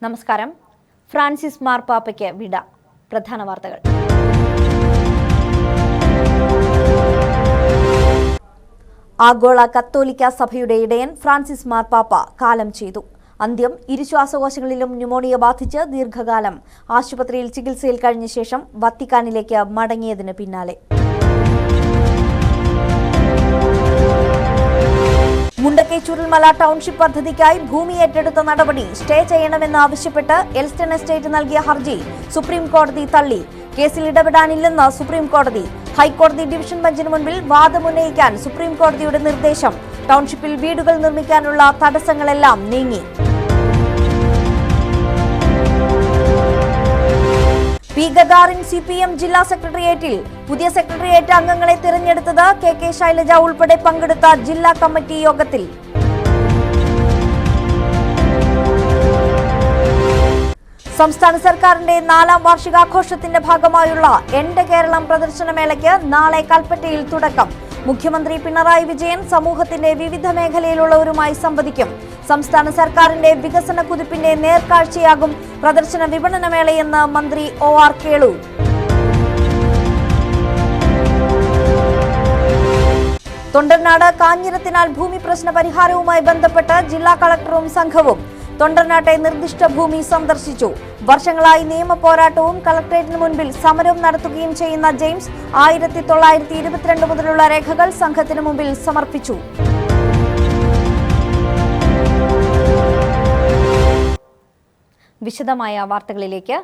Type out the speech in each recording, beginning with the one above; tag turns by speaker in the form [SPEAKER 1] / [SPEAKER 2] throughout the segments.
[SPEAKER 1] നമസ്കാരം. ഫ്രാൻസിസ് മാർപ്പാപ്പയ്ക്ക് വിട. പ്രധാന വാർത്തകൾ. ആഗോള കത്തോലിക്ക സഭയുടെ ഇടയൻ ഫ്രാൻസിസ് മാർപ്പാപ്പ കാലം ചെയ്തു. അന്ത്യം. ഇരുശ്വാസകോശങ്ങളിലും ന്യൂമോണിയ ബാധിച്ച് ദീർഘകാലം ആശുപത്രിയിൽ ചികിത്സയിൽ കഴിഞ്ഞ ശേഷം വത്തിക്കാനിലേക്ക് മടങ്ങിയതിന് പിന്നാലെ മുണ്ടക്കൈ ചുരുൾമല ടൗൺഷിപ്പ് പദ്ധതിക്കായി ഭൂമി ഏറ്റെടുത്ത നടപടി സ്റ്റേ ചെയ്യണമെന്ന് ആവശ്യപ്പെട്ട് എൽസ്റ്റൺ എസ്റ്റേറ്റ് നൽകിയ ഹർജി സുപ്രീം കോടതി തള്ളി. കേസിൽ ഇടപെടാനില്ലെന്ന് സുപ്രീം കോടതി. ഹൈക്കോടതി ഡിവിഷൻ ബെഞ്ചിന് മുൻപിൽ വാദമുന്നയിക്കാൻ സുപ്രീം കോടതിയുടെ നിർദ്ദേശം. ടൗൺഷിപ്പിൽ വീടുകൾ നിർമ്മിക്കാനുള്ള തടസ്സങ്ങളെല്ലാം നീങ്ങി. പി ഗഗാറിൻ CPM ജില്ലാ സെക്രട്ടേറിയറ്റിൽ പുതിയ സെക്രട്ടേറിയറ്റ് അംഗങ്ങളെ തിരഞ്ഞെടുത്തത് KK ശൈലജ ഉൾപ്പെടെ പങ്കെടുത്ത ജില്ലാ കമ്മിറ്റി യോഗത്തിൽ. സംസ്ഥാന സർക്കാരിന്റെ 4ാം വാർഷികാഘോഷത്തിന്റെ ഭാഗമായുള്ള എന്റെ കേരളം പ്രദർശനമേളയ്ക്ക് നാളെ കൽപ്പറ്റയിൽ തുടക്കം. മുഖ്യമന്ത്രി പിണറായി വിജയൻ സമൂഹത്തിന്റെ വിവിധ മേഖലയിലുള്ളവരുമായി സംവദിക്കും. സംസ്ഥാന സർക്കാരിന്റെ വികസന കുതിപ്പിന്റെ നേർക്കാഴ്ചയാകും പ്രദർശന വിപണനമേളയെന്ന് മന്ത്രി OR കേളു. തൊണ്ടർനാട് കാഞ്ഞിരത്തിനാൽ ഭൂമി പ്രശ്ന പരിഹാരവുമായി ബന്ധപ്പെട്ട് ജില്ലാ കളക്ടറും സംഘവും തൊണ്ടർനാട്ടെ നിർദ്ദിഷ്ട ഭൂമി സന്ദർശിച്ചു. വർഷങ്ങളായി നിയമ പോരാട്ടവും കളക്ടറേറ്റിന് മുൻപിൽ സമരവും നടത്തുകയും ചെയ്യുന്ന ജെയിംസ് 1922 മുതലുള്ള രേഖകൾ സംഘത്തിന് മുമ്പിൽ സമർപ്പിച്ചു. വിശദമായ വാർത്തകളിലേക്ക്.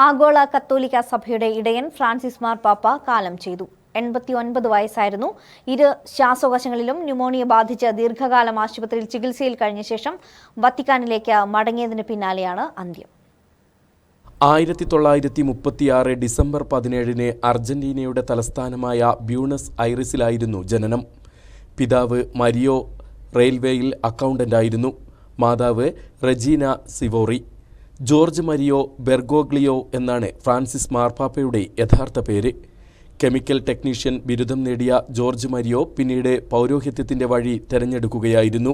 [SPEAKER 1] ആഗോള കത്തോലിക്ക സഭയുടെ ഇടയൻ ഫ്രാൻസിസ് മാർപ്പാപ്പ കാലം ചെയ്തു. 89 വയസ്സായിരുന്നു. ഇരു ശ്വാസകോശങ്ങളിലും ന്യൂമോണിയ ബാധിച്ച് ദീർഘകാലം ആശുപത്രിയിൽ ചികിത്സയിൽ കഴിഞ്ഞ ശേഷം വത്തിക്കാനിലേക്ക് മടങ്ങിയതിന് പിന്നാലെയാണ് അന്ത്യം.
[SPEAKER 2] 1936 ഡിസംബർ 17 അർജന്റീനയുടെ തലസ്ഥാനമായ ബ്യൂണസ് ഐറിസിലായിരുന്നു ജനനം. പിതാവ് മരിയോ റെയിൽവേയിൽ അക്കൗണ്ടന്റായിരുന്നു. മാതാവ് റെജീന സിവോറി. ജോർജ് മരിയോ ബെർഗോഗ്ലിയോ എന്നാണ് ഫ്രാൻസിസ് മാർപ്പാപ്പയുടെ യഥാർത്ഥ പേര്. കെമിക്കൽ ടെക്നീഷ്യൻ ബിരുദം നേടിയ ജോർജ് മരിയോ പിന്നീട് പൗരോഹിത്യത്തിൻ്റെ വഴി തിരഞ്ഞെടുക്കുകയായിരുന്നു.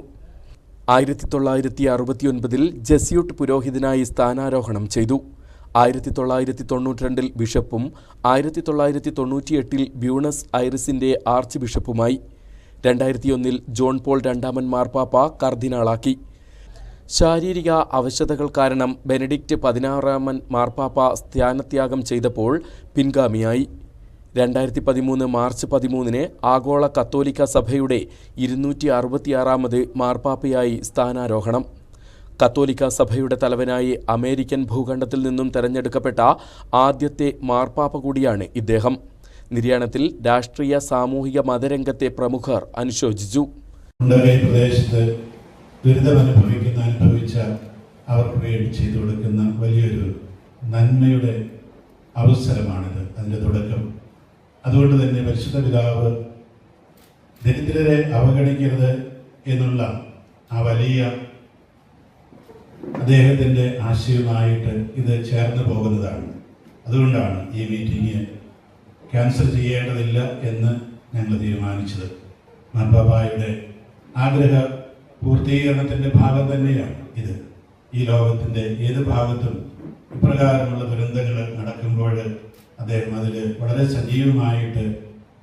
[SPEAKER 2] 1969 ജെസ്യൂട്ട് പുരോഹിതനായി സ്ഥാനാരോഹണം ചെയ്തു. 1992 ബിഷപ്പും 1998 ബ്യൂണസ് ഐറിസിൻ്റെ ആർച്ച് ബിഷപ്പുമായി. 2001 ജോൺ പോൾ രണ്ടാമൻ മാർപ്പാപ്പ കർദിനാളാക്കി. ശാരീരിക അവശതകൾ കാരണം ബെനഡിക്റ്റ് 16 മാർപ്പാപ്പ സ്ഥാനത്യാഗം ചെയ്തപ്പോൾ പിൻഗാമിയായി. 2013 മാർച്ച് 13 ആഗോള കത്തോലിക്ക സഭയുടെ 266 മാർപ്പാപ്പയായി സ്ഥാനാരോഹണം. കത്തോലിക്ക സഭയുടെ തലവനായി അമേരിക്കൻ ഭൂഖണ്ഡത്തിൽ നിന്നും തെരഞ്ഞെടുക്കപ്പെട്ട ആദ്യത്തെ മാർപ്പാപ്പ കൂടിയാണ് ഇദ്ദേഹം. നിര്യാണത്തിൽ രാഷ്ട്രീയ സാമൂഹിക മതരംഗത്തെ പ്രമുഖർ അനുശോചിച്ചു.
[SPEAKER 3] അനുഭവിച്ച അവർക്ക് വേണ്ടി ചെയ്തു കൊടുക്കുന്ന വലിയൊരു നന്മയുടെ അവസരമാണിത്, അതിൻ്റെ തുടക്കം. അതുകൊണ്ട് തന്നെ പരിശുദ്ധ പിതാവ് ദരിദ്രരെ അവഗണിക്കരുത് എന്നുള്ള ആ വലിയ അദ്ദേഹത്തിൻ്റെ ആശയവുമായിട്ട് ഇത് ചേർന്ന് പോകുന്നതാണ്. അതുകൊണ്ടാണ് ഈ മീറ്റിംഗ് ക്യാൻസൽ ചെയ്യേണ്ടതില്ല എന്ന് ഞങ്ങൾ തീരുമാനിച്ചത്. മാർപ്പാപ്പായുടെ ആഗ്രഹ പൂർത്തീകരണത്തിൻ്റെ ഭാഗം തന്നെയാണ് ഇത്. ഈ ലോകത്തിൻ്റെ ഏത് ഭാഗത്തും ഇപ്രകാരമുള്ള ദുരന്തങ്ങൾ നടക്കുമ്പോൾ അദ്ദേഹം അതിൽ വളരെ സജീവമായിട്ട്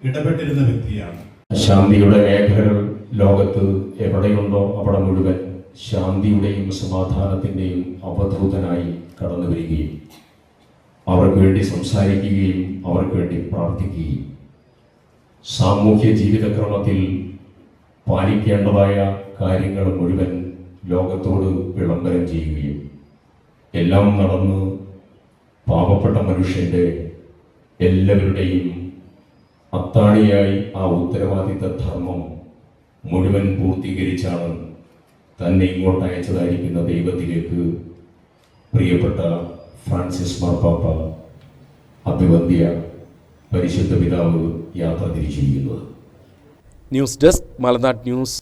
[SPEAKER 3] ഇടപെട്ടിരുന്ന വ്യക്തിയാണ്.
[SPEAKER 4] ശാന്തിയുടെ മേഖലകൾ ലോകത്ത് എവിടെയുണ്ടോ അവിടെ മുഴുവൻ ശാന്തിയുടെയും സമാധാനത്തിൻ്റെയും അവധൂതനായി കടന്നു വരികയും അവർക്ക് വേണ്ടി സംസാരിക്കുകയും അവർക്ക് വേണ്ടി പ്രാർത്ഥിക്കുകയും സാമൂഹ്യ ജീവിതക്രമത്തിൽ പാലിക്കേണ്ടതായ കാര്യങ്ങൾ മുഴുവൻ ലോകത്തോട് വിളംബരം ചെയ്യുകയും എല്ലാം നടന്ന് പാവപ്പെട്ട മനുഷ്യൻ്റെ എല്ലാവരുടെയും അത്താണിയായി ആ ഉത്തരവാദിത്ത ധർമ്മം മുഴുവൻ പൂർത്തീകരിച്ചാണ് തന്നെ ഇങ്ങോട്ട് അയച്ചതായിരിക്കുന്ന ദൈവത്തിലേക്ക് പ്രിയപ്പെട്ട ഫ്രാൻസിസ് മാർപ്പാപ്പ അഭിവന്ദ്യ പരിശുദ്ധ പിതാവ് യാത്ര തിരിച്ചിരിക്കുന്നത്.
[SPEAKER 2] ന്യൂസ് ഡെസ്ക് മലനാട് ന്യൂസ്.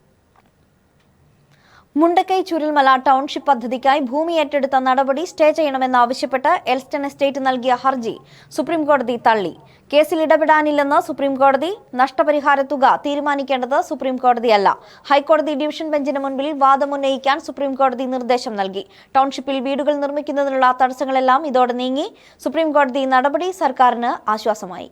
[SPEAKER 1] മുണ്ടക്കൈ ചുരൽമല ടൗൺഷിപ്പ് പദ്ധതിക്കായി ഭൂമി ഏറ്റെടുത്ത നടപടി സ്റ്റേ ചെയ്യണമെന്നാവശ്യപ്പെട്ട് എൽസ്റ്റൺ എസ്റ്റേറ്റ് നൽകിയ ഹർജി സുപ്രീംകോടതി തള്ളി. കേസിൽ ഇടപെടാനില്ലെന്ന് സുപ്രീംകോടതി. നഷ്ടപരിഹാര തുക തീരുമാനിക്കേണ്ടത് സുപ്രീംകോടതിയല്ല. ഹൈക്കോടതി ഡിവിഷൻ ബെഞ്ചിന് മുൻപിൽ വാദമുന്നയിക്കാൻ സുപ്രീംകോടതി നിർദ്ദേശം നൽകി. ടൗൺഷിപ്പിൽ വീടുകൾ നിർമ്മിക്കുന്നതിനുള്ള തടസ്സങ്ങളെല്ലാം ഇതോടെ നീങ്ങി. സുപ്രീംകോടതി നടപടി സർക്കാരിന് ആശ്വാസമായി.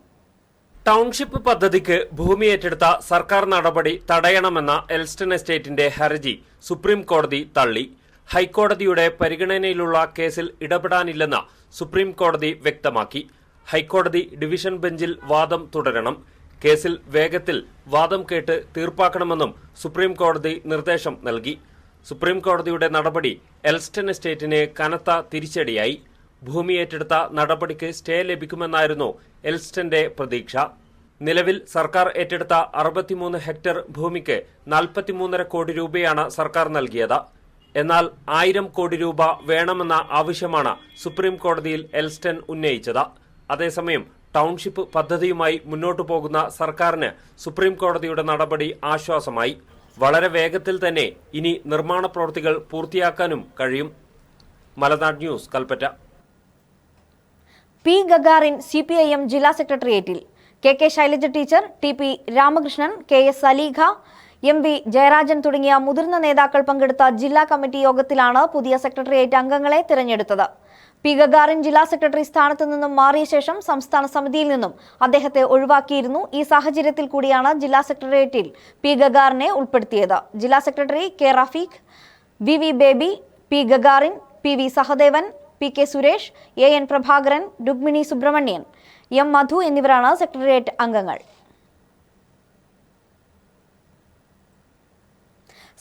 [SPEAKER 5] ടൗൺഷിപ്പ് പദ്ധതിക്ക് ഭൂമി ഏറ്റെടുത്ത സർക്കാർ നടപടി തടയണമെന്ന എൽസ്റ്റൺ എസ്റ്റേറ്റിന്റെ ഹർജി സുപ്രീം കോടതി തള്ളി. ഹൈക്കോടതിയുടെ പരിഗണനയിലുള്ള കേസിൽ ഇടപെടാനില്ലെന്ന് സുപ്രീം കോടതി വ്യക്തമാക്കി. ഹൈക്കോടതി ഡിവിഷൻ ബെഞ്ചിൽ വാദം തുടരണം. കേസിൽ വേഗത്തിൽ വാദം കേട്ട് തീർപ്പാക്കണമെന്നും സുപ്രീം കോടതി നിർദ്ദേശം നൽകി. സുപ്രീം കോടതിയുടെ നടപടി എൽസ്റ്റൺ എസ്റ്റേറ്റിന് കനത്ത തിരിച്ചടിയായി. ഭൂമി ഏറ്റെടുത്ത നടപടിക്ക് സ്റ്റേ ലഭിക്കുമെന്നായിരുന്നു എൽസ്റ്റന്റെ പ്രതീക്ഷ. നിലവിൽ സർക്കാർ ഏറ്റെടുത്ത 63 ഹെക്ടർ ഭൂമിക്ക് 43.5 കോടി രൂപയാണ് സർക്കാർ നൽകിയത്. എന്നാൽ 1000 കോടി രൂപ വേണമെന്ന ആവശ്യമാണ് സുപ്രീം കോടതിയിൽ എൽസ്റ്റൺ ഉന്നയിച്ചത്. അതേസമയം ടൗൺഷിപ്പ് പദ്ധതിയുമായി മുന്നോട്ടു പോകുന്ന സർക്കാരിന് സുപ്രീം കോടതിയുടെ നടപടി ആശ്വാസമായി. വളരെ വേഗത്തിൽ തന്നെ ഇനി നിർമ്മാണ പ്രവൃത്തികൾ പൂർത്തിയാക്കാനും കഴിയും. Malanad news, Kalpetta.
[SPEAKER 1] P Gagarin CPIM ജില്ലാ സെക്രട്ടേറിയറ്റിൽ. KK Shailaja teacher, TP Ramakrishnan, KS Aleekha, MV Jayarajan തുടങ്ങിയ മുതിർന്ന നേതാക്കൾ പങ്കെടുത്ത ജില്ലാ കമ്മിറ്റി യോഗത്തിലാണ് പുതിയ സെക്രട്ടേറിയറ്റ് അംഗങ്ങളെ തിരഞ്ഞെടുത്തത്. പി ഗഗാറിൻ ജില്ലാ സെക്രട്ടറി സ്ഥാനത്തു നിന്നും മാറിയ ശേഷം സംസ്ഥാന സമിതിയിൽ നിന്നും അദ്ദേഹത്തെ ഒഴിവാക്കിയിരുന്നു. ഈ സാഹചര്യത്തിൽ കൂടിയാണ് ജില്ലാ സെക്രട്ടേറിയറ്റിൽ പി ഗഗാറിനെ ഉൾപ്പെടുത്തിയത്. ജില്ലാ secretary K Rafeeq, VV Baby, P Gagarin, PV Sahadevan, PK Suresh, AN Prabhakaran, Rukmini Subrahmanyan, M Madhu എന്നിവരാണ് സെക്രട്ടേറിയറ്റ് അംഗങ്ങൾ.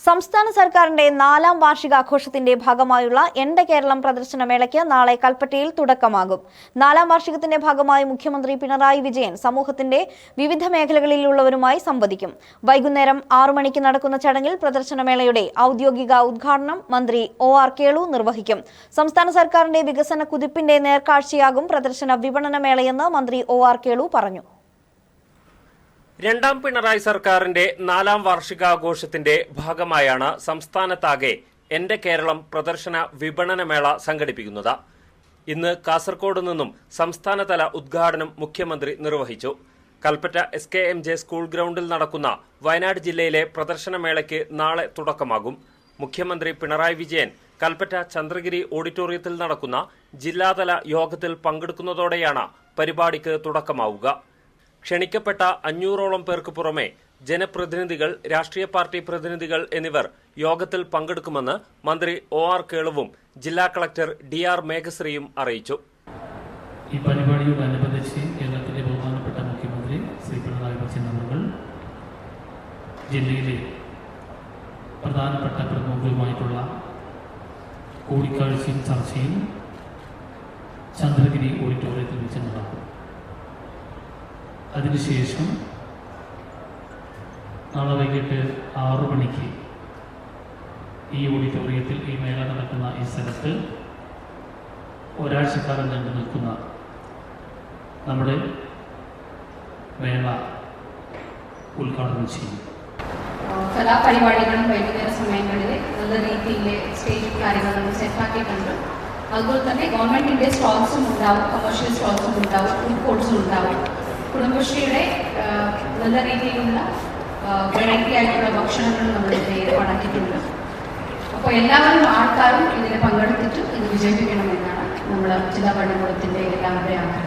[SPEAKER 1] സംസ്ഥാന സർക്കാരിന്റെ 4ാം വാർഷികാഘോഷത്തിന്റെ ഭാഗമായുള്ള എന്റെ കേരളം പ്രദർശനമേളയ്ക്ക് നാളെ കൽപ്പറ്റയിൽ തുടക്കമാകും. 4ാം വാർഷികത്തിന്റെ ഭാഗമായി മുഖ്യമന്ത്രി പിണറായി വിജയൻ സമൂഹത്തിന്റെ വിവിധ മേഖലകളിലുള്ളവരുമായി സംവദിക്കും. വൈകുന്നേരം 6 മണിക്ക് നടക്കുന്ന ചടങ്ങിൽ പ്രദർശനമേളയുടെ ഔദ്യോഗിക ഉദ്ഘാടനം മന്ത്രി OR കേളു നിർവഹിക്കും. സംസ്ഥാന സർക്കാരിന്റെ വികസന കുതിപ്പിന്റെ നേർക്കാഴ്ചയാകും പ്രദർശന വിപണന മേളയെന്ന് മന്ത്രി OR കേളു പറഞ്ഞു.
[SPEAKER 5] രണ്ടാം പിണറായി സർക്കാരിന്റെ 4ാം വാർഷികാഘോഷത്തിന്റെ ഭാഗമായാണ് സംസ്ഥാനത്താകെ എന്റെ കേരളം പ്രദർശന വിപണനമേള സംഘടിപ്പിക്കുന്നത്. ഇന്ന് കാസർഗോഡ് നിന്നും സംസ്ഥാനതല ഉദ്ഘാടനം മുഖ്യമന്ത്രി നിർവഹിച്ചു. കൽപ്പറ്റ SKMJ സ്കൂൾ ഗ്രൗണ്ടിൽ നടക്കുന്ന വയനാട് ജില്ലയിലെ പ്രദർശനമേളയ്ക്ക് നാളെ തുടക്കമാകും. മുഖ്യമന്ത്രി പിണറായി വിജയൻ കൽപ്പറ്റ ചന്ദ്രഗിരി ഓഡിറ്റോറിയത്തിൽ നടക്കുന്ന ജില്ലാതല യോഗത്തിൽ പങ്കെടുക്കുന്നതോടെയാണ് പരിപാടിക്ക് തുടക്കമാവുക. ക്ഷണിക്കപ്പെട്ട 500ഓളം പേർക്ക് പുറമെ ജനപ്രതിനിധികൾ, രാഷ്ട്രീയ പാർട്ടി പ്രതിനിധികൾ എന്നിവർ യോഗത്തിൽ പങ്കെടുക്കുമെന്ന് മന്ത്രി OR കേളുവും ജില്ലാ കളക്ടർ DR മേഘശ്രീയും അറിയിച്ചു.
[SPEAKER 6] ഈ പരിപാടിയോടനുബന്ധിച്ച് കേരളത്തിലെ ബഹുമാനപ്പെട്ട മുഖ്യമന്ത്രി ശ്രീ പിണറായി വിജയൻ അവർ ജില്ലയിലെ പ്രധാനപ്പെട്ട പ്രമുഖരുമായിട്ടുള്ള കൂടിക്കാഴ്ചയും ചർച്ചയും ചന്ദ്രഗിരി ഓഡിറ്റോറിയത്തിൽ വെച്ച് നടക്കും. അതിനുശേഷം നാളെ വൈകിട്ട് 6 മണിക്ക് ഈ ഓഡിറ്റോറിയത്തിൽ ഈ മേള നടക്കുന്ന ഈ സ്ഥലത്ത് ഒരാഴ്ചക്കാലം നീണ്ടു നിൽക്കുന്ന നമ്മുടെ മേള ഉദ്ഘാടനം ചെയ്യും.
[SPEAKER 7] കലാപരിപാടികളും വൈകുന്നേര സമയങ്ങളിൽ നല്ല രീതിയിൽ സ്റ്റേജ് കാര്യങ്ങൾ നമ്മൾ സെറ്റാക്കിയിട്ടുണ്ട്. അതുപോലെ തന്നെ ഗവൺമെൻറ്റിൻ്റെ സ്റ്റോൾസും ഉണ്ടാവും, കമേഴ്ഷ്യൽ സ്റ്റോൾസും ഉണ്ടാവും, ഫുഡ് കോർട്സും ഉണ്ടാവും. കുടുംബശ്രീയുടെ നല്ല രീതിയിലുള്ള വെറൈറ്റി ആയിട്ടുള്ള ഭക്ഷണങ്ങൾ നമ്മൾ ഏർപ്പാടാക്കിയിട്ടുണ്ട്. അപ്പോൾ എല്ലാവരും ആൾക്കാരും ഇതിൽ പങ്കെടുത്തിട്ട് ഇത് വിജയിപ്പിക്കണമെന്നാണ് നമ്മൾ ജില്ലാ ഭരണകൂടത്തിൻ്റെ എല്ലാവരുടെയും ആഗ്രഹം.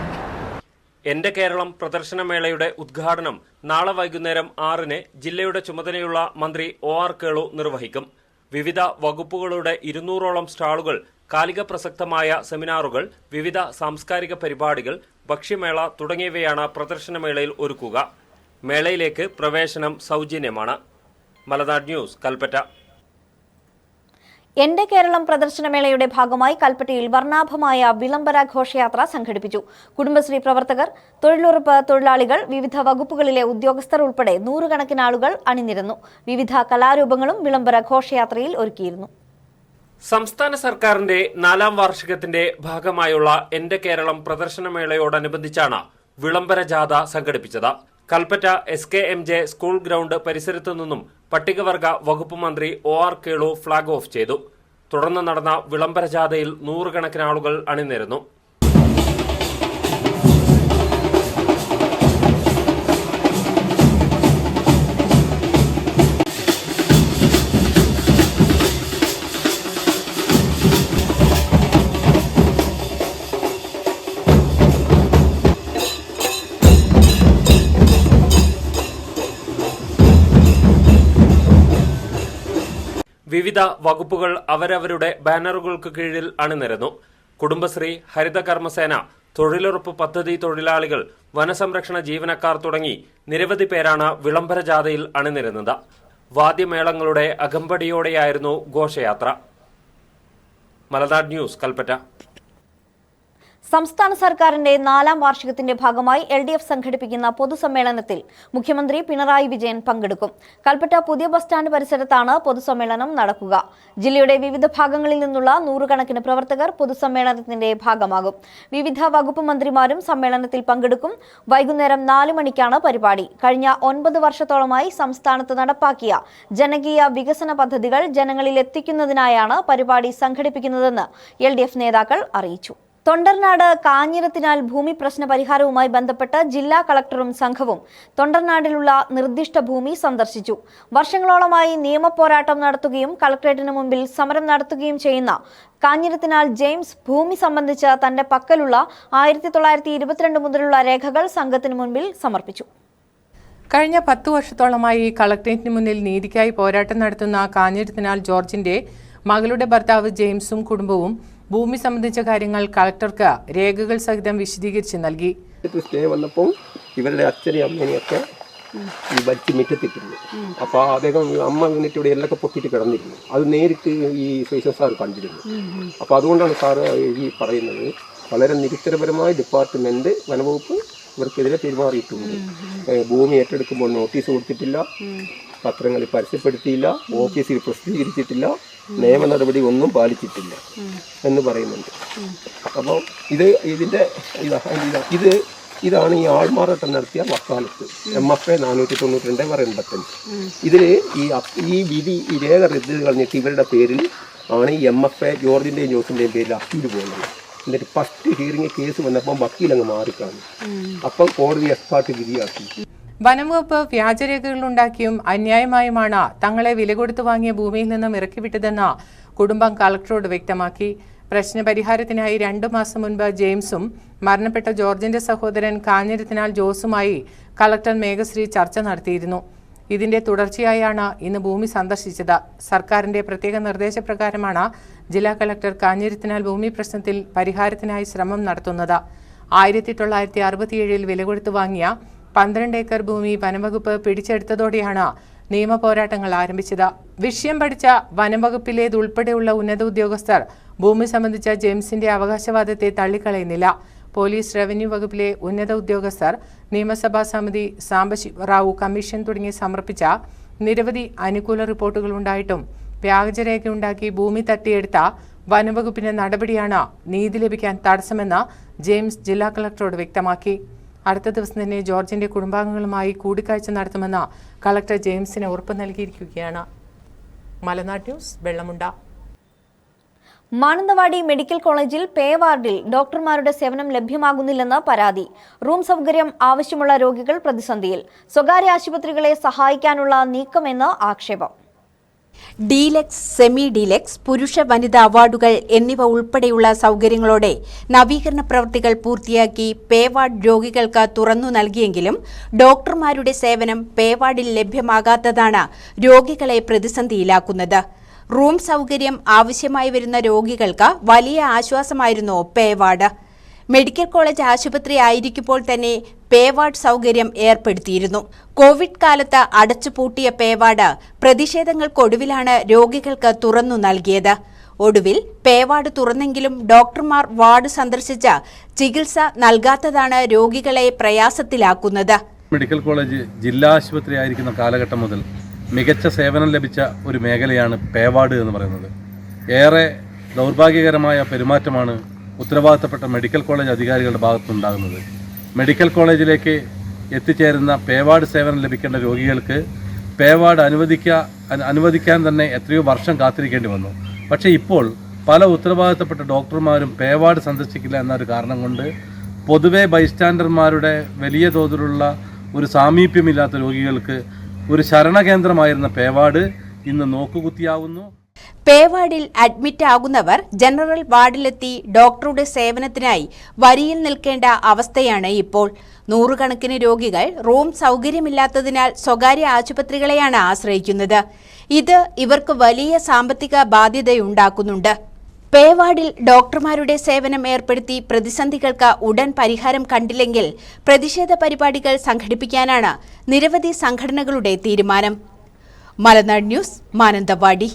[SPEAKER 5] എന്റെ കേരളം പ്രദർശനമേളയുടെ ഉദ്ഘാടനം നാളെ വൈകുന്നേരം 6-ന് ജില്ലയുടെ ചുമതലയുള്ള മന്ത്രി OR കേളു നിർവഹിക്കും. വിവിധ വകുപ്പുകളുടെ 200ഓളം സ്റ്റാളുകൾ, കാലിക പ്രസക്തമായ സെമിനാറുകൾ, വിവിധ സാംസ്കാരിക പരിപാടികൾ, ഭക്ഷ്യമേള തുടങ്ങിയവയാണ് പ്രദർശനമേളയിൽ ഒരുക്കുക. മേളയിലേക്ക് പ്രവേശനം സൗജന്യമാണ്. മലനാട് ന്യൂസ്, കൽപ്പറ്റ.
[SPEAKER 1] എന്റെ കേരളം പ്രദർശനമേളയുടെ ഭാഗമായി കൽപ്പറ്റയിൽ വർണ്ണാഭമായ വിളംബര ഘോഷയാത്ര സംഘടിപ്പിച്ചു. കുടുംബശ്രീ പ്രവർത്തകർ, തൊഴിലുറപ്പ് തൊഴിലാളികൾ, വിവിധ വകുപ്പുകളിലെ ഉദ്യോഗസ്ഥർ ഉൾപ്പെടെ 100 കണക്കിന് ആളുകൾ അണിനിരന്നു. വിവിധ കലാരൂപങ്ങളും വിളംബര ഘോഷയാത്രയിൽ ഒരുക്കിയിരുന്നു.
[SPEAKER 5] സംസ്ഥാന സർക്കാരിന്റെ 4ാം വാർഷികത്തിന്റെ ഭാഗമായുള്ള എന്റെ കേരളം പ്രദർശനമേളയോടനുബന്ധിച്ചാണ് വിളംബര ജാഥ സംഘടിപ്പിച്ചത്. കൽപ്പറ്റ SKMJ സ്കൂൾ ഗ്രൗണ്ട് പരിസരത്തു നിന്നും പട്ടികവർഗ വകുപ്പ് മന്ത്രി OR കേളു ഫ്ളാഗ് ഓഫ് ചെയ്തു. തുടർന്ന് നടന്ന വിളംബര ജാഥയിൽ നൂറുകണക്കിന് ആളുകൾ അണിനിരന്നു. വിവിധ വകുപ്പുകൾ അവരവരുടെ ബാനറുകൾക്ക് കീഴിൽ അണിനിരന്നു. കുടുംബശ്രീ, ഹരിത കർമ്മസേന, തൊഴിലുറപ്പ് പദ്ധതി തൊഴിലാളികൾ, വനസംരക്ഷണ ജീവനക്കാർ തുടങ്ങി നിരവധി പേരാണ് വിളംബര ജാഥയിൽ അണിനിരന്നത്. വാദ്യമേളങ്ങളുടെ അകമ്പടിയോടെയായിരുന്നു ഘോഷയാത്ര. മലനാട് ന്യൂസ്, കൽപ്പറ്റ.
[SPEAKER 1] സംസ്ഥാന സർക്കാരിന്റെ 4ാം വാർഷികത്തിന്റെ ഭാഗമായി LDF സംഘടിപ്പിക്കുന്ന പൊതുസമ്മേളനത്തിൽ മുഖ്യമന്ത്രി പിണറായി വിജയൻ പങ്കെടുക്കും. കൽപ്പറ്റ പുതിയ ബസ് സ്റ്റാൻഡ് പരിസരത്താണ് പൊതുസമ്മേളനം നടക്കുക. ജില്ലയുടെ വിവിധ ഭാഗങ്ങളിൽ നിന്നുള്ള നൂറുകണക്കിന് പ്രവർത്തകർ പൊതുസമ്മേളനത്തിന്റെ ഭാഗമാകും. വിവിധ വകുപ്പ് മന്ത്രിമാരും സമ്മേളനത്തിൽ പങ്കെടുക്കും. വൈകുന്നേരം 4 മണിക്കാണ് പരിപാടി. കഴിഞ്ഞ 9 വർഷത്തോളമായി സംസ്ഥാനത്ത് നടപ്പാക്കിയ ജനകീയ വികസന പദ്ധതികൾ ജനങ്ങളിൽ എത്തിക്കുന്നതിനായാണ് പരിപാടി സംഘടിപ്പിക്കുന്നതെന്ന് LDF നേതാക്കൾ അറിയിച്ചു. തൊണ്ടർനാട് കാഞ്ഞിരത്തിനാൽ ഭൂമി പ്രശ്ന പരിഹാരവുമായി ബന്ധപ്പെട്ട് ജില്ലാ കളക്ടറും സംഘവും തൊണ്ടർനാടിലുള്ള നിർദ്ദിഷ്ട ഭൂമി സന്ദർശിച്ചു. വർഷങ്ങളോളമായി നിയമപോരാട്ടം നടത്തുകയും കളക്ടറേറ്റിന് മുമ്പിൽ സമരം നടത്തുകയും ചെയ്യുന്ന കാഞ്ഞിരത്തിനാൽ ജെയിംസ് ഭൂമി സംബന്ധിച്ച് തന്റെ പക്കലുള്ള 1922 മുതലുള്ള രേഖകൾ സംഘത്തിന് മുൻപിൽ സമർപ്പിച്ചു.
[SPEAKER 8] കഴിഞ്ഞ 10 വർഷത്തോളമായി കളക്ടറേറ്റിന് മുന്നിൽ നീതിക്കായി പോരാട്ടം നടത്തുന്ന കാഞ്ഞിരത്തിനാൽ ജോർജിന്റെ മകളുടെ ഭർത്താവ് ജെയിംസും കുടുംബവും ഭൂമി സംബന്ധിച്ച കാര്യങ്ങൾ കളക്ടർക്ക് രേഖകൾ സഹിതം വിശദീകരിച്ച് നൽകി.
[SPEAKER 9] സ്റ്റേ വന്നപ്പോൾ ഇവരുടെ അച്ഛനെയും അമ്മേനെയൊക്കെ ഈ വലിച്ച് മുറ്റത്തിട്ടിരുന്നു. അപ്പോൾ അദ്ദേഹം അമ്മ വീണിട്ട് ഇവിടെ എല്ലൊക്കെ പൊട്ടിയിട്ട് കിടന്നിരുന്നു. അത് നേരിട്ട് ഈ ശേഷം സാർ കണ്ടിരുന്നു. അപ്പോൾ അതുകൊണ്ടാണ് സാറ് ഈ പറയുന്നത് വളരെ നിരുത്തരപരമായ ഡിപ്പാർട്ട്മെന്റ് വനവകുപ്പ് ഇവർക്കെതിരെ പെരുമാറിയിട്ടുണ്ട്. ഭൂമി ഏറ്റെടുക്കുമ്പോൾ നോട്ടീസ് കൊടുത്തിട്ടില്ല, പത്രങ്ങളിൽ പരസ്യപ്പെടുത്തിയില്ല, ഓഫീസിൽ പ്രസിദ്ധീകരിച്ചിട്ടില്ല, നിയമ നടപടി ഒന്നും പാലിച്ചിട്ടില്ല എന്ന് പറയുന്നുണ്ട്. അപ്പോൾ ഇതാണ് ഈ ആൾമാറാട്ടം നടത്തിയ വക്കാലത്ത് MFA 492/85. ഇതിൽ ഈ വിധി ഈ രേഖ റദ്ദ് കളഞ്ഞിട്ട് ഇവരുടെ പേരിൽ ആണ് ഈ MFA ജോർജിൻ്റെയും ജോസിൻ്റെയും പേരിൽ അപ്പീൽ പോകുന്നത്. എന്നിട്ട് ഫസ്റ്റ് ഹിയറിംഗ് കേസ് വന്നപ്പോൾ വക്കീലങ്ങ് മാറിക്കാണു. അപ്പം കോടതി എക്സ്പാർട്ട് വിധിയാക്കി.
[SPEAKER 8] വനംവകുപ്പ് വ്യാജരേഖകളുണ്ടാക്കിയും അന്യായമായുമാണ് തങ്ങളെ വില കൊടുത്തു വാങ്ങിയ ഭൂമിയിൽ നിന്നും ഇറക്കിവിട്ടതെന്ന് കുടുംബം കളക്ടറോട് വ്യക്തമാക്കി. പ്രശ്നപരിഹാരത്തിനായി 2 മാസം മുൻപ് ജെയിംസും മരണപ്പെട്ട ജോർജിന്റെ സഹോദരൻ കാഞ്ഞിരത്തിനാൽ ജോസുമായി കളക്ടർ മേഘശ്രീ ചർച്ച നടത്തിയിരുന്നു. ഇതിന്റെ തുടർച്ചയായാണ് ഇന്ന് ഭൂമി സന്ദർശിച്ചത്. സർക്കാരിന്റെ പ്രത്യേക നിർദ്ദേശപ്രകാരമാണ് ജില്ലാ കളക്ടർ കാഞ്ഞിരത്തിനാൽ ഭൂമി പ്രശ്നത്തിൽ പരിഹാരത്തിനായി ശ്രമം നടത്തുന്നത്. 1967 വില കൊടുത്തു വാങ്ങിയ 12 ഏക്കർ ഭൂമി വനംവകുപ്പ് പിടിച്ചെടുത്തതോടെയാണ് നിയമപോരാട്ടങ്ങൾ ആരംഭിച്ചത്. വിഷയം പഠിച്ച വനംവകുപ്പിലേതുൾപ്പെടെയുള്ള ഉന്നത ഉദ്യോഗസ്ഥർ ഭൂമി സംബന്ധിച്ച ജെയിംസിന്റെ അവകാശവാദത്തെ തള്ളിക്കളയുന്നില്ല. പോലീസ്, റവന്യൂ വകുപ്പിലെ ഉന്നത ഉദ്യോഗസ്ഥർ, നിയമസഭാ സമിതി, സാംബശിവറാവു കമ്മീഷൻ തുടങ്ങി സമർപ്പിച്ച നിരവധി അനുകൂല റിപ്പോർട്ടുകൾ ഉണ്ടായിട്ടും വ്യാജരേഖയുണ്ടാക്കി ഭൂമി തട്ടിയെടുത്ത വനംവകുപ്പിന്റെ നടപടിയാണ് നീതി ലഭിക്കാൻ തടസ്സമെന്ന് ജെയിംസ് ജില്ലാ കളക്ടറോട് വ്യക്തമാക്കി. അടുത്ത ദിവസം തന്നെ ജോർജിന്റെ കുടുംബാംഗങ്ങളുമായി കൂടിക്കാഴ്ച നടത്തുമെന്ന് കളക്ടർ ജെയിംസിന് ഉറപ്പ് നൽകിയിരിക്കുകയാണ്. മലനാട് ന്യൂസ്, വെള്ളമുണ്ട.
[SPEAKER 1] മാനന്തവാടി മെഡിക്കൽ കോളേജിൽ പേ വാർഡിൽ ഡോക്ടർമാരുടെ സേവനം ലഭ്യമാകുന്നില്ലെന്ന് പരാതി. റൂം സൗകര്യം ആവശ്യമുള്ള രോഗികൾ പ്രതിസന്ധിയിൽ. സ്വകാര്യ ആശുപത്രികളെ സഹായിക്കാനുള്ള നീക്കമെന്ന് ആക്ഷേപം.
[SPEAKER 10] ഡീലക്സ്, സെമി ഡീലക്സ്, പുരുഷ വനിതാ അവാർഡുകൾ എന്നിവ ഉൾപ്പെടെയുള്ള സൗകര്യങ്ങളോടെ നവീകരണ പ്രവൃത്തികൾ പൂർത്തിയാക്കി പേവാർഡ് രോഗികൾക്ക് തുറന്നു നൽകിയെങ്കിലും ഡോക്ടർമാരുടെ സേവനം പേവാർഡിൽ ലഭ്യമാകാത്തതാണ് രോഗികളെ പ്രതിസന്ധിയിലാക്കുന്നത്. റൂം സൗകര്യം ആവശ്യമായി വരുന്ന രോഗികൾക്ക് വലിയ ആശ്വാസമായിരുന്നു പേവാർഡ്. മെഡിക്കൽ കോളേജ് ആശുപത്രി ആയിരിക്കുമ്പോൾ തന്നെ പേവാർഡ് സൗകര്യം ഏർപ്പെടുത്തിയിരുന്നു. കോവിഡ് കാലത്ത് അടച്ചുപൂട്ടിയ പേവാർഡ് പ്രതിഷേധങ്ങൾക്കൊടുവിലാണ് രോഗികൾക്ക് തുറന്നു നൽകിയത്. ഒടുവിൽ പേവാർഡ് തുറന്നെങ്കിലും ഡോക്ടർമാർ വാർഡ് സന്ദർശിച്ച് ചികിത്സ നൽകാത്തതാണ് രോഗികളെ പ്രയാസത്തിലാക്കുന്നത്.
[SPEAKER 11] മെഡിക്കൽ കോളേജ് ജില്ലാ ആശുപത്രി ആയിരിക്കുന്ന കാലഘട്ടം മുതൽ മികച്ച സേവനം ലഭിച്ച ഒരു മേഖലയാണ് പേവാർഡ് എന്ന് പറയുന്നത്. ഏറെ ദൗർഭാഗ്യകരമായ പെരുമാറ്റമാണ് ഉത്തരവാദിത്തപ്പെട്ട മെഡിക്കൽ കോളേജ് അധികാരികളുടെ ഭാഗത്തുനിന്നുണ്ടാകുന്നത്. മെഡിക്കൽ കോളേജിലേക്ക് എത്തിച്ചേരുന്ന പേവാർഡ് സേവനം ലഭിക്കേണ്ട രോഗികൾക്ക് പേവാർഡ് അനുവദിക്കാൻ തന്നെ എത്രയോ വർഷം കാത്തിരിക്കേണ്ടി വന്നു. പക്ഷേ ഇപ്പോൾ പല ഉത്തരവാദിത്തപ്പെട്ട ഡോക്ടർമാരും പേവാർഡ് സന്ദർശിക്കില്ല എന്നൊരു കാരണം കൊണ്ട് പൊതുവെ ബൈസ്റ്റാൻഡർമാരുടെ വലിയ തോതിലുള്ള ഒരു സാമീപ്യമില്ലാത്ത രോഗികൾക്ക് ഒരു ശരണകേന്ദ്രമായിരുന്ന പേവാർഡ് ഇന്ന് നോക്കുകുത്തിയാവുന്നു.
[SPEAKER 10] പേവാർഡിൽ അഡ്മിറ്റ് ആകുന്നവർ ജനറൽ വാർഡിലെത്തി ഡോക്ടറുടെ സേവനത്തിനായി വരിയിൽ നിൽക്കേണ്ട അവസ്ഥയാണ് ഇപ്പോൾ. നൂറുകണക്കിന് രോഗികൾ റൂം സൗകര്യമില്ലാത്തതിനാൽ സ്വകാര്യ ആശുപത്രികളെയാണ് ആശ്രയിക്കുന്നത്. ഇത് ഇവർക്ക് വലിയ സാമ്പത്തിക ബാധ്യതയുണ്ടാക്കുന്നുണ്ട്. പേവാർഡിൽ ഡോക്ടർമാരുടെ സേവനം ഏർപ്പെടുത്തി പ്രതിസന്ധികൾക്ക് ഉടൻ പരിഹാരം കണ്ടില്ലെങ്കിൽ പ്രതിഷേധ പരിപാടികൾ സംഘടിപ്പിക്കാനാണ് നിരവധി സംഘടനകളുടെ തീരുമാനം. മലനാട് ന്യൂസ്, മാനന്തവാടി.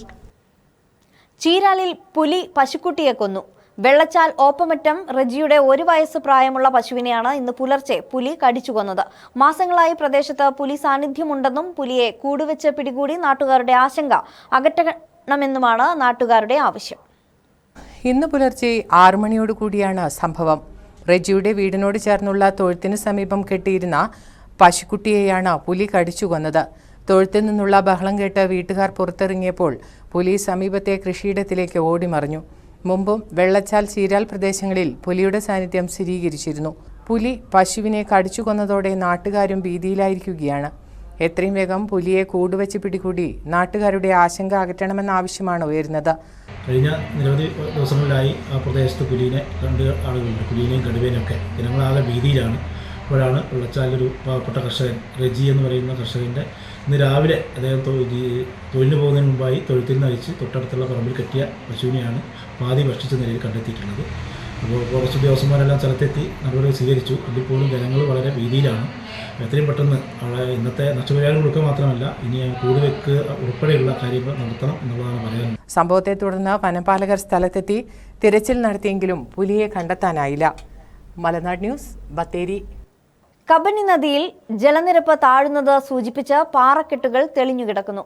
[SPEAKER 1] ചീരാലിൽ പുലി പശുക്കുട്ടിയെ കൊന്നു. വെള്ളച്ചാൽ ഓപ്പമറ്റം റജിയുടെ 1 വയസ്സ് പ്രായമുള്ള പശുവിനെയാണ് ഇന്ന് പുലർച്ചെ പുലി കടിച്ചു കൊന്നത്. മാസങ്ങളായി പ്രദേശത്ത് പുലി സാന്നിധ്യമുണ്ടെന്നും പുലിയെ കൂടുവെച്ച് പിടികൂടി നാട്ടുകാരുടെ ആശങ്ക അകറ്റണമെന്നുമാണ് നാട്ടുകാരുടെ ആവശ്യം.
[SPEAKER 8] ഇന്ന് പുലർച്ചെ 6 മണിയോടുകൂടിയാണ് സംഭവം. റജിയുടെ വീടിനോട് ചേർന്നുള്ള തൊഴുത്തിന് സമീപം കെട്ടിയിരുന്ന പശുക്കുട്ടിയെയാണ് പുലി കടിച്ചു കൊന്നത്. തൊഴുത്തിൽ നിന്നുള്ള ബഹളം കേട്ട് വീട്ടുകാർ പുറത്തിറങ്ങിയപ്പോൾ പുലി സമീപത്തെ കൃഷിയിടത്തിലേക്ക് ഓടിമറിഞ്ഞു. മുമ്പും വെള്ളച്ചാൽ ചീരാൽ പ്രദേശങ്ങളിൽ പുലിയുടെ സാന്നിധ്യം സ്ഥിരീകരിച്ചിരുന്നു. പുലി പശുവിനെ കടിച്ചു കൊന്നതോടെ നാട്ടുകാരും ഭീതിയിലായിരിക്കുകയാണ്. എത്രയും വേഗം പുലിയെ കൂടുവെച്ച് പിടികൂടി നാട്ടുകാരുടെ ആശങ്ക അകറ്റണമെന്ന ആവശ്യമാണ് ഉയരുന്നത്.
[SPEAKER 12] കഴിഞ്ഞ നിരവധി ദിവസങ്ങളിലായി ആ പ്രദേശത്ത് പുലിനെ കണ്ട് ആളുകളുണ്ട്. പുലിനെയും കടുവേനെയൊക്കെ ജനങ്ങളാകെ ഭീതിയിലാണ്. അപ്പോഴാണ് വെള്ളച്ചാലൊരു പാവപ്പെട്ട കർഷകൻ റജി എന്ന് പറയുന്ന കർഷകൻ്റെ ഇന്ന് രാവിലെ അദ്ദേഹം തൊഴിലിന് പോകുന്നതിന് മുമ്പായി തൊഴുത്തിൽ നിന്ന് അയച്ച് തൊട്ടടുത്തുള്ള പറമ്പിൽ കെട്ടിയ പശുവിനെയാണ് പാതി ഭക്ഷിച്ച നിലയിൽ കണ്ടെത്തിയിട്ടുള്ളത്. അപ്പോൾ ഫോറസ്റ്റ് ഉദ്യോഗസ്ഥന്മാരെല്ലാം സ്ഥലത്തെത്തി നടപടി സ്വീകരിച്ചു. ഇതിപ്പോഴും ജനങ്ങൾ വളരെ ഭീതിയിലാണ്. എത്രയും പെട്ടെന്ന് അവിടെ ഇന്നത്തെ നഷ്ടപരിഹാരം കൊടുക്കുക മാത്രമല്ല ഇനി കൂടുവെക്ക് ഉൾപ്പെടെയുള്ള കാര്യങ്ങൾ നടത്തണം എന്നുള്ളതാണ് പറയാനുള്ളത്.
[SPEAKER 8] സംഭവത്തെ തുടർന്ന് വനപാലകർ സ്ഥലത്തെത്തി തിരച്ചിൽ നടത്തിയെങ്കിലും പുലിയെ കണ്ടെത്താനായില്ല. മലനാട് ന്യൂസ്, ബത്തേരി.
[SPEAKER 1] കബനി നദിയിൽ ജലനിരപ്പ് താഴുന്നത് സൂചിപ്പിച്ച് പാറക്കെട്ടുകൾ തെളിഞ്ഞുകിടക്കുന്നു.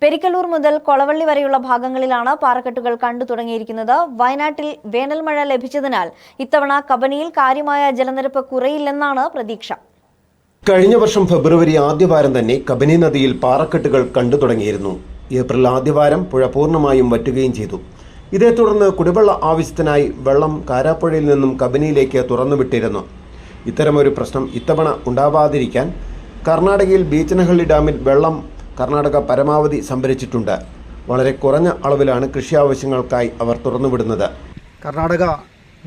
[SPEAKER 1] പെരിക്കല്ലൂർ മുതൽ കൊളവള്ളി വരെയുള്ള ഭാഗങ്ങളിലാണ് പാറക്കെട്ടുകൾ കണ്ടു തുടങ്ങിയിരിക്കുന്നത്. വയനാട്ടിൽ വേനൽമഴ ലഭിച്ചതിനാൽ ഇത്തവണ കബനിയിൽ കാര്യമായ ജലനിരപ്പ് കുറയില്ലെന്നാണ് പ്രതീക്ഷ.
[SPEAKER 13] കഴിഞ്ഞ വർഷം ഫെബ്രുവരി ആദ്യവാരം തന്നെ കബനി നദിയിൽ പാറക്കെട്ടുകൾ കണ്ടു തുടങ്ങിയിരുന്നു. ഏപ്രിൽ ആദ്യവാരം പുഴ പൂർണ്ണമായും വറ്റുകയും ചെയ്തു. ഇതേ തുടർന്ന് കുടിവെള്ള ആവശ്യത്തിനായി വെള്ളം കാരാപ്പുഴയിൽ നിന്നും കബനിയിലേക്ക് തുറന്നുവിട്ടിരുന്നു. ഇത്തരമൊരു പ്രശ്നം ഇത്തവണ ഉണ്ടാവാതിരിക്കാൻ കർണാടകയിൽ ബീച്ചനഹള്ളി ഡാമിൽ വെള്ളം കർണാടക പരമാവധി സംഭരിച്ചിട്ടുണ്ട്. വളരെ കുറഞ്ഞ അളവിലാണ് കൃഷി ആവശ്യങ്ങൾക്കായി അവർ തുറന്നുവിടുന്നത്.
[SPEAKER 14] കർണാടക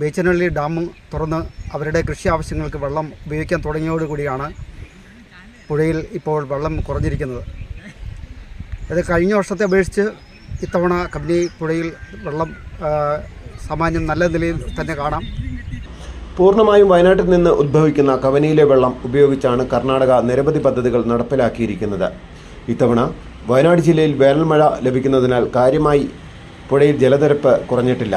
[SPEAKER 14] ബീച്ചനഹള്ളി ഡാം തുറന്ന് അവരുടെ കൃഷി ആവശ്യങ്ങൾക്ക് വെള്ളം ഉപയോഗിക്കാൻ തുടങ്ങിയോടുകൂടിയാണ് പുഴയിൽ ഇപ്പോൾ വെള്ളം കുറഞ്ഞിരിക്കുന്നത്. അത് കഴിഞ്ഞ വർഷത്തെ അപേക്ഷിച്ച് ഇത്തവണ കബനി പുഴയിൽ വെള്ളം സാമാന്യം നല്ല നിലയിൽ തന്നെ കാണാം.
[SPEAKER 13] പൂർണ്ണമായും വയനാട്ടിൽ നിന്ന് ഉദ്ഭവിക്കുന്ന കബനിയിലെ വെള്ളം ഉപയോഗിച്ചാണ് കർണാടക നിരവധി പദ്ധതികൾ നടപ്പിലാക്കിയിരിക്കുന്നത്. ഇത്തവണ വയനാട് ജില്ലയിൽ വേനൽമഴ ലഭിക്കുന്നതിനാൽ കാര്യമായി പുഴയിൽ ജലനിരപ്പ് കുറഞ്ഞിട്ടില്ല.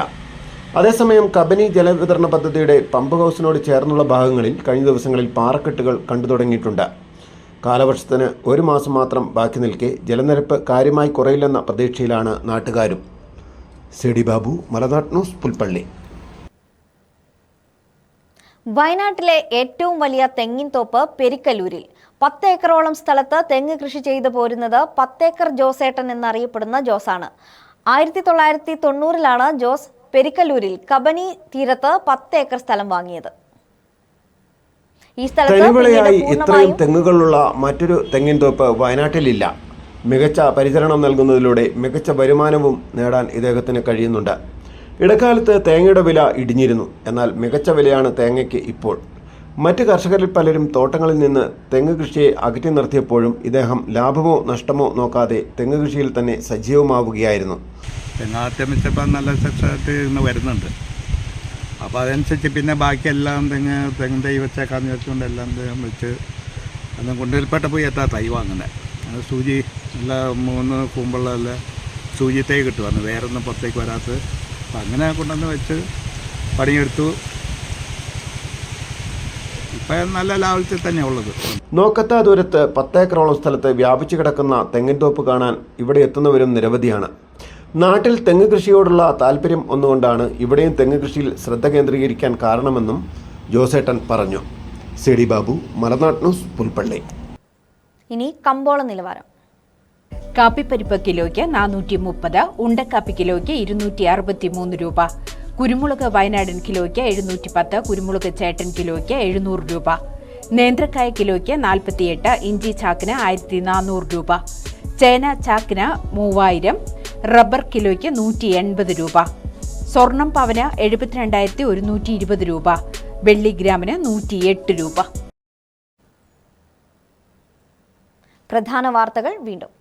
[SPEAKER 13] അതേസമയം കബനി ജലവിതരണ പദ്ധതിയുടെ പമ്പ് ഹൗസിനോട് ചേർന്നുള്ള ഭാഗങ്ങളിൽ കഴിഞ്ഞ ദിവസങ്ങളിൽ പാറക്കെട്ടുകൾ കണ്ടു തുടങ്ങിയിട്ടുണ്ട്. കാലവർഷത്തിന് 1 മാസം മാത്രം ബാക്കി നിൽക്കെ ജലനിരപ്പ് കാര്യമായി കുറയില്ലെന്ന പ്രതീക്ഷയിലാണ് നാട്ടുകാരും. സി ബാബു, മലനാട് ന്യൂസ്, പുൽപ്പള്ളി.
[SPEAKER 1] വയനാട്ടിലെ ഏറ്റവും വലിയ തെങ്ങിൻ തോപ്പ് പെരിക്കല്ലൂരിൽ. 10 ഏക്കറോളം സ്ഥലത്ത് തെങ്ങ് കൃഷി ചെയ്തു പോരുന്നത് 10 ഏക്കർ ജോസേട്ടൻ എന്നറിയപ്പെടുന്ന ജോസാണ്. 1990-ലാണ് ജോസ് പെരിക്കല്ലൂരിൽ കബനി തീരത്ത് 10 ഏക്കർ സ്ഥലം വാങ്ങിയത്. ഈ
[SPEAKER 13] സ്ഥലത്ത് ഇത്രയും തെങ്ങുകളുള്ള മറ്റൊരു തെങ്ങിൻ തോപ്പ് വയനാട്ടിലില്ല. മികച്ച പരിചരണം നൽകുന്നതിലൂടെ മികച്ച വരുമാനവും നേടാൻ ഇദ്ദേഹത്തിന് കഴിയുന്നുണ്ട്. ഇടക്കാലത്ത് തേങ്ങയുടെ വില ഇടിഞ്ഞിരുന്നു. എന്നാൽ മികച്ച വിലയാണ് തേങ്ങയ്ക്ക് ഇപ്പോൾ. മറ്റ് കർഷകരിൽ പലരും തോട്ടങ്ങളിൽ നിന്ന് തെങ്ങ് കൃഷിയെ അകറ്റി നിർത്തിയപ്പോഴും ഇദ്ദേഹം ലാഭമോ നഷ്ടമോ നോക്കാതെ തെങ്ങ് കൃഷിയിൽ തന്നെ സജീവമാവുകയായിരുന്നു.
[SPEAKER 15] തെങ്ങാറ്റമിച്ചപ്പോൾ നല്ല സക്സസ്സായിട്ട് ഇന്ന് വരുന്നുണ്ട്. അപ്പോൾ അതനുസരിച്ച് പിന്നെ ബാക്കിയെല്ലാം തെങ്ങ് തൈ വെച്ചേക്കാന്ന് വെച്ചുകൊണ്ട് എല്ലാം വെച്ച് അന്ന് കൊണ്ടുവൽപ്പെട്ട പോയി എത്താ തൈ വാങ്ങുന്നത്. അത് സൂചി നല്ല 3 കൂമ്പുള്ള സൂചി തൈ കിട്ടുമായിരുന്നു, വേറൊന്നും പുറത്തേക്ക് വരാത്തത്. അപ്പം അങ്ങനെ കൊണ്ടുവന്ന് വെച്ച് പണിയെടുത്തു. ഇപ്പം നല്ല ലാഭത്തിൽ തന്നെ ഉള്ളത്.
[SPEAKER 13] നോക്കത്താ ദൂരത്ത് 10 ഏക്കറോളം സ്ഥലത്ത് വ്യാപിച്ചു കിടക്കുന്ന തെങ്ങിൻതോപ്പ് കാണാൻ ഇവിടെ എത്തുന്നവരും നിരവധിയാണ്. നാട്ടിൽ തെങ്ങ് കൃഷിയോടുള്ള താല്പര്യം ഒന്നുകൊണ്ടാണ് ഇവിടെയും തെങ്ങ് കൃഷിയിൽ ശ്രദ്ധ കേന്ദ്രീകരിക്കാൻ കാരണമെന്നും ജോസേട്ടൻ പറഞ്ഞു. സി.ഡി. ബാബു, മലനാട് ന്യൂസ്, പുൽപ്പള്ളി.
[SPEAKER 1] ഇനി കമ്പോള നിലവാരം.
[SPEAKER 10] കാപ്പിപ്പരിപ്പ് കിലോയ്ക്ക് 430, ഉണ്ടക്കാപ്പി കിലോയ്ക്ക് 263 രൂപ. കുരുമുളക് വയനാടൻ കിലോയ്ക്ക് 710, കുരുമുളക് ചേട്ടൻ കിലോയ്ക്ക് 700 രൂപ. നേന്ത്രക്കായ കിലോയ്ക്ക് 48, ഇഞ്ചി ചാക്കിന് 1400 രൂപ. ചേന ചാക്കിന് 3000, റബ്ബർ കിലോയ്ക്ക് 180 രൂപ. സ്വർണം പവന് 72,120 രൂപ. വെള്ളി ഗ്രാമിന് 108 രൂപ.
[SPEAKER 1] പ്രധാന വാർത്തകൾ വീണ്ടും.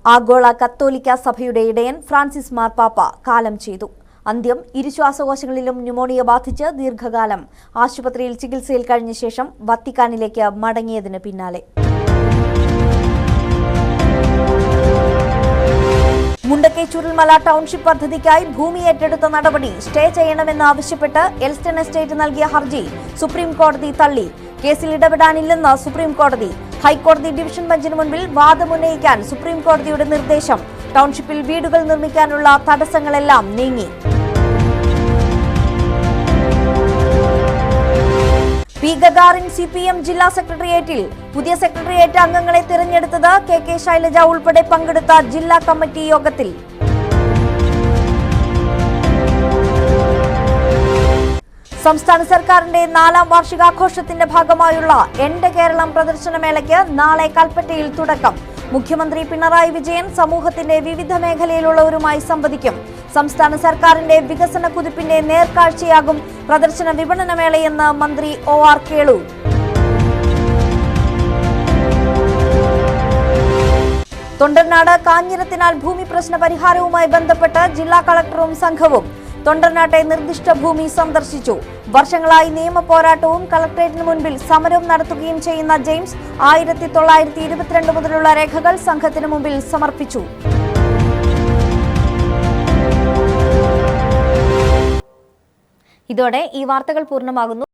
[SPEAKER 1] ആഗോള കത്തോലിക്ക സഭയുടെ ഇടയൻ ഫ്രാൻസിസ് മാർപ്പാപ്പ കാലം ചെയ്തു. അന്ത്യം ഇരുശ്വാസകോശങ്ങളിലും ന്യൂമോണിയ ബാധിച്ച് ദീർഘകാലം ആശുപത്രിയിൽ ചികിത്സയിൽ കഴിഞ്ഞ ശേഷം വത്തിക്കാനിലേക്ക് മടങ്ങിയതിന് പിന്നാലെ മുണ്ടക്കൈ ചുരുൾമല ടൗൺഷിപ്പ് പദ്ധതിക്കായി ഭൂമി ഏറ്റെടുത്ത നടപടി സ്റ്റേ ചെയ്യണമെന്നാവശ്യപ്പെട്ട് എൽസ്റ്റൺ എസ്റ്റേറ്റ് നൽകിയ ഹർജി സുപ്രീം കോടതി തള്ളി. കേസിൽ ഇടപെടാനില്ലെന്ന് സുപ്രീം കോടതി. ഹൈക്കോടതി ഡിവിഷൻ ബെഞ്ചിന് മുൻപിൽ വാദമുന്നയിക്കാൻ സുപ്രീം കോടതിയുടെ നിർദ്ദേശം. ടൗൺഷിപ്പിൽ വീടുകൾ നിർമ്മിക്കാനുള്ള തടസ്സങ്ങളെല്ലാം നീങ്ങി. പി ഗഗാറിൻ CPM ജില്ലാ സെക്രട്ടേറിയറ്റിൽ പുതിയ സെക്രട്ടേറിയറ്റ് അംഗങ്ങളെ തിരഞ്ഞെടുത്തത് KK ശൈലജ ഉൾപ്പെടെ പങ്കെടുത്ത ജില്ലാ കമ്മിറ്റി യോഗത്തിൽ. സംസ്ഥാന സർക്കാരിന്റെ 4ാം വാർഷികാഘോഷത്തിന്റെ ഭാഗമായുള്ള എന്റെ കേരളം പ്രദർശനമേളയ്ക്ക് നാളെ കൽപ്പറ്റയിൽ തുടക്കം. മുഖ്യമന്ത്രി പിണറായി വിജയൻ സമൂഹത്തിന്റെ വിവിധ മേഖലയിലുള്ളവരുമായി സംവദിക്കും. സംസ്ഥാന സർക്കാരിന്റെ വികസന കുതിപ്പിന്റെ നേർക്കാഴ്ചയാകും പ്രദർശന വിപണനമേളയെന്ന് മന്ത്രി OR കേളു. തൊണ്ടർനാട് കാഞ്ഞിരത്തിനാൽ ഭൂമി പ്രശ്ന പരിഹാരവുമായി ബന്ധപ്പെട്ട് ജില്ലാ കളക്ടറും സംഘവും തൊണ്ടർനാട്ടെ നിർദ്ദിഷ്ട ഭൂമി സന്ദർശിച്ചു. വർഷങ്ങളായി നിയമ പോരാട്ടവും കളക്ടറേറ്റിന് മുൻപിൽ സമരവും നടത്തുകയും ചെയ്യുന്ന ജെയിംസ് 1922 മുതലുള്ള രേഖകൾ സംഘത്തിന് മുമ്പിൽ സമർപ്പിച്ചു. ഇതോടെ ഈ വാർത്തകൾ പൂർണ്ണമാകുന്നു.